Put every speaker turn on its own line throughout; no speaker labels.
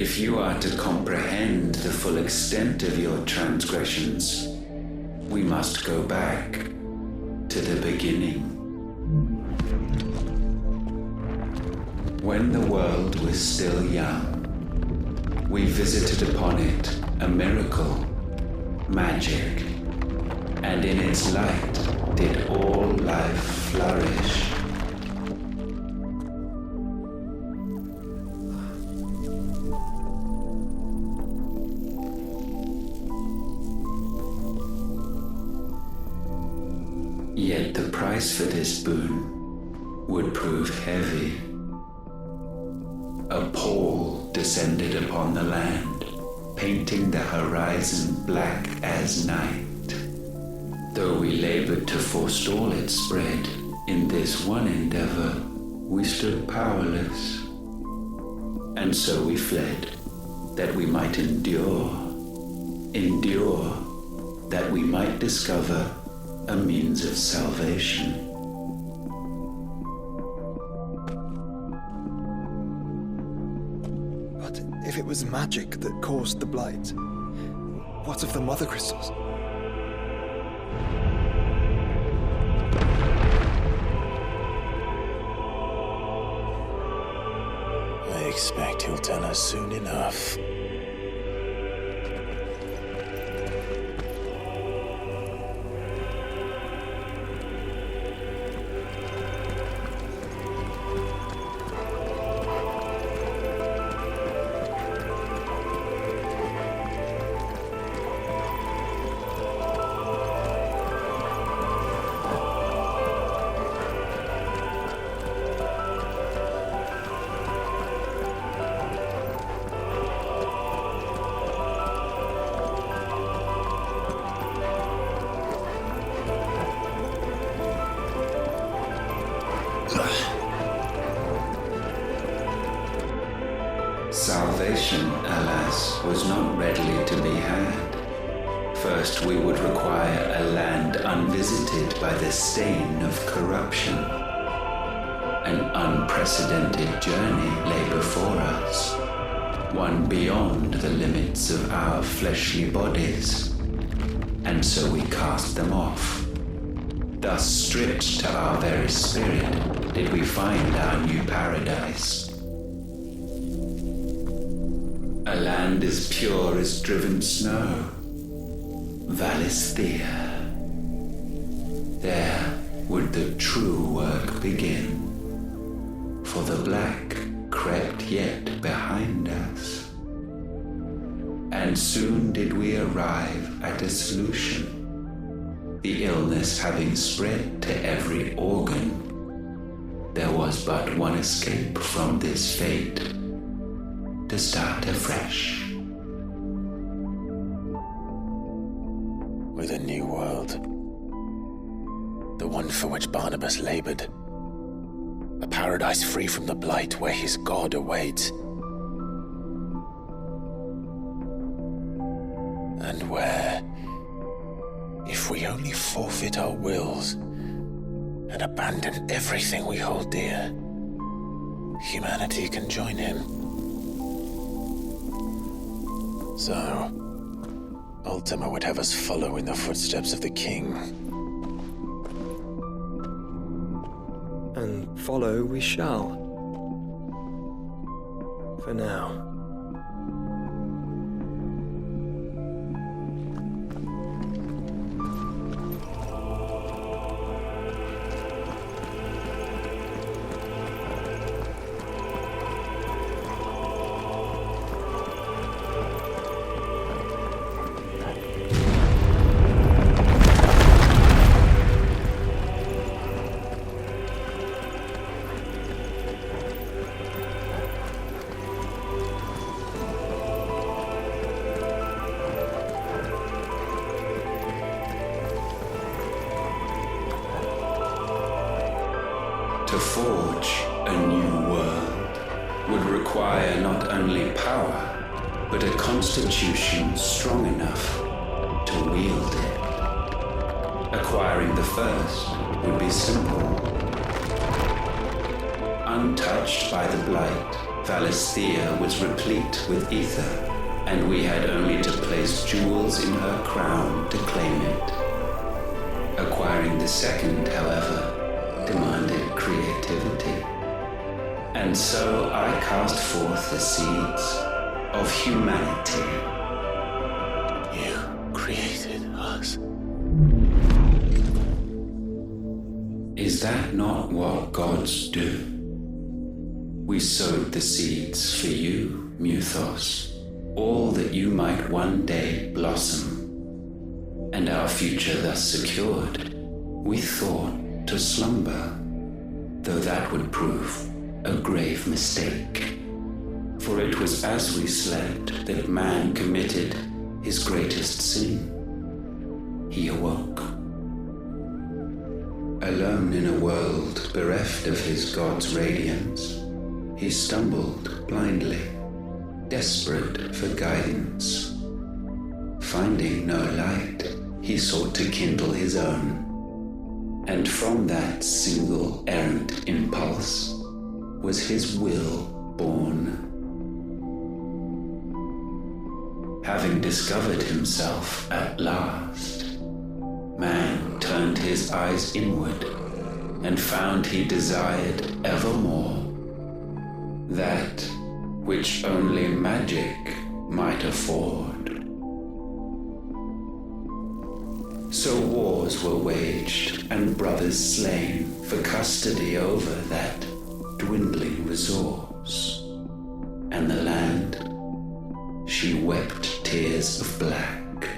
If you are to comprehend the full extent of your transgressions, we must go back to the beginning. When the world was still young, we visited upon it a miracle, magic, and in its light did all life flourish. Yet the price for this boon would prove heavy. A pall descended upon the land, painting the horizon black as night. Though we labored to forestall its spread, in this one endeavor we stood powerless. And so we fled, that we might endure, that we might discover a means of salvation.
But if it was magic that caused the blight, what of the mother crystals?
I expect he'll tell us soon enough.
Salvation, alas, was not readily to be had. First, we would require a land unvisited by the stain of corruption. An unprecedented journey lay before us, one beyond the limits of our fleshly bodies. And so we cast them off. Thus, stripped to our very spirit, did we find our new paradise. A land as pure as driven snow, Valisthea. There would the true work begin, for the black crept yet behind us. And soon did we arrive at a solution. The illness having spread to every organ, there was but one escape from this fate: to start afresh.
With a new world. The one for which Barnabas labored. A paradise free from the blight where his God awaits. And where, if we only forfeit our wills and abandon everything we hold dear, humanity can join him. So, Ultima would have us follow in the footsteps of the king.
And follow we shall. For now.
To forge a new world would require not only power, but a constitution strong enough to wield it. Acquiring the first would be simple. Untouched by the blight, Valisthea was replete with ether, and we had only to place jewels in her crown to claim it. Acquiring the second, however, demanded creativity. And so I cast forth the seeds of humanity.
You created us.
Is that not what gods do? We sowed the seeds for you, Muthos, all that you might one day blossom. And our future thus secured, we thought to slumber, though that would prove a grave mistake. For it was as we slept that man committed his greatest sin. He awoke. Alone in a world bereft of his God's radiance, he stumbled blindly, desperate for guidance. Finding no light, he sought to kindle his own. And from that single errant impulse was his will born. Having discovered himself at last, man turned his eyes inward and found he desired evermore that which only magic might afford. So wars were waged and brothers slain for custody over that dwindling resource, and the land, she wept tears of black.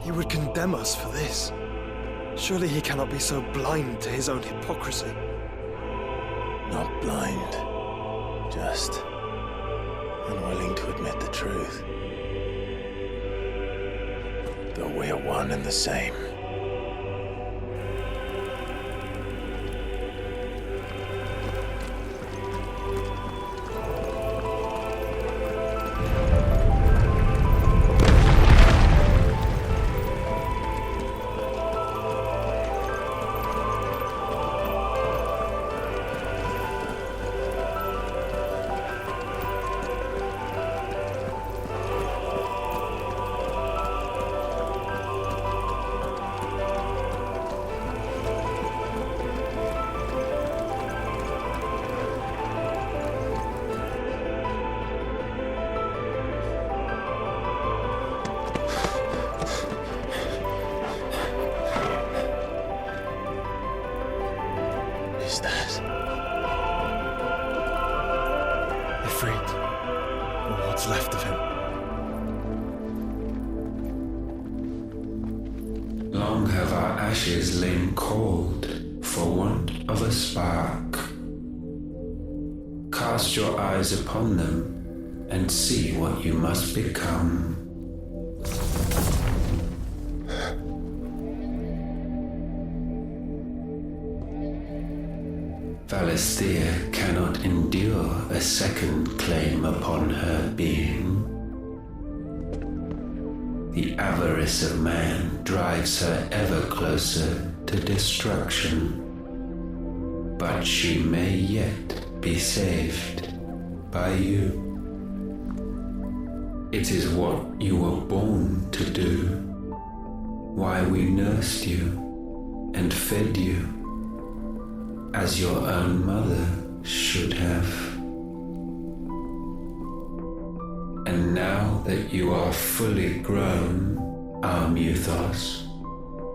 He would condemn us for this. Surely he cannot be so blind to his own hypocrisy.
Not blind, just unwilling to admit the truth. Though we're one and the same. Is that
Ifrit, or what's left of him.
Long have our ashes lain cold for want of a spark. Cast your eyes upon them and see what you must become. Valisthea cannot endure a second claim upon her being. The avarice of man drives her ever closer to destruction. But she may yet be saved by you. It is what you were born to do, why we nursed you and fed you as your own mother should have. And now that you are fully grown, our Muthos,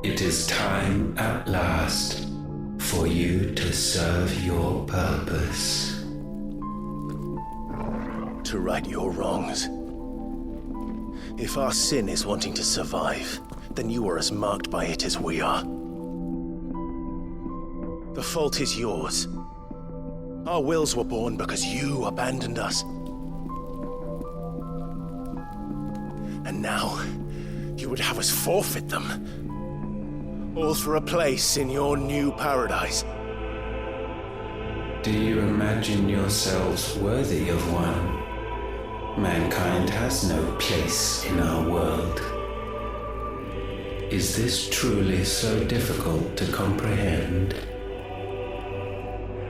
it is time at last for you to serve your purpose.
to right your wrongs? If our sin is wanting to survive, then you are as marked by it as we are. The fault is yours. Our wills were born because you abandoned us. And now, you would have us forfeit them. All for a place in your new paradise.
Do you imagine yourselves worthy of one? Mankind has no place in our world. Is this truly so difficult to comprehend?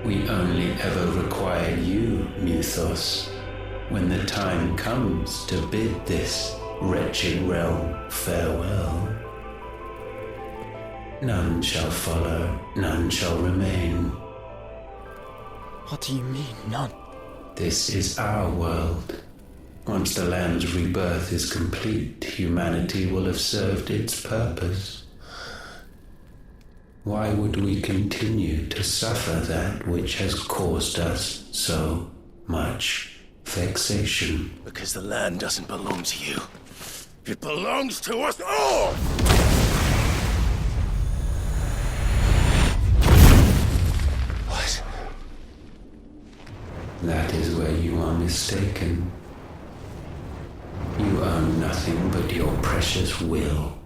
We only ever require you, Muthos, when the time comes to bid this wretched realm farewell. None shall follow, none shall remain.
What do you mean, none?
This is our world. Once the land's rebirth is complete, humanity will have served its purpose. Why would we continue to suffer that which has caused us so much vexation?
Because the land doesn't belong to you. It belongs to us all! What?
That is where you are mistaken. You own nothing but your precious will.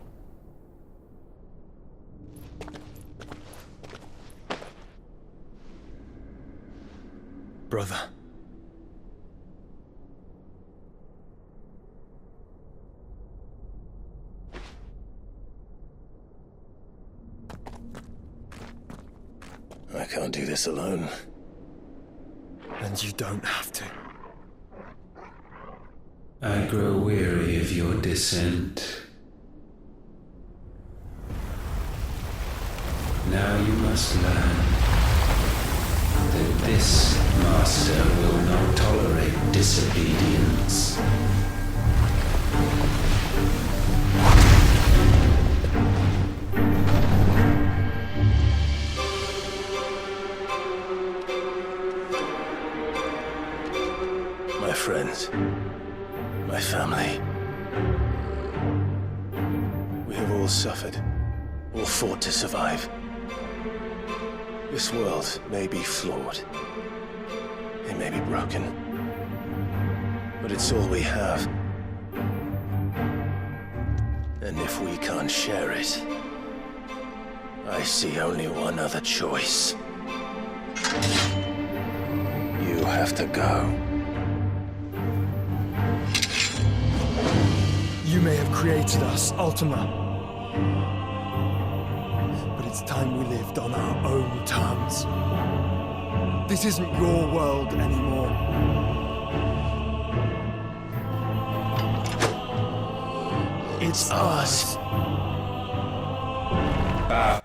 Brother.
I can't do this alone.
And you don't have to.
I grow weary of your dissent. Now you must learn that this master will not tolerate disobedience.
My friends, my family. We have all suffered, all fought to survive. This world may be flawed. It may be broken. But it's all we have. And if we can't share it, I see only one other choice. You have to go.
You may have created us, Ultima. But it's time we lived on our own terms. This isn't your world anymore. It's ours.
Bow.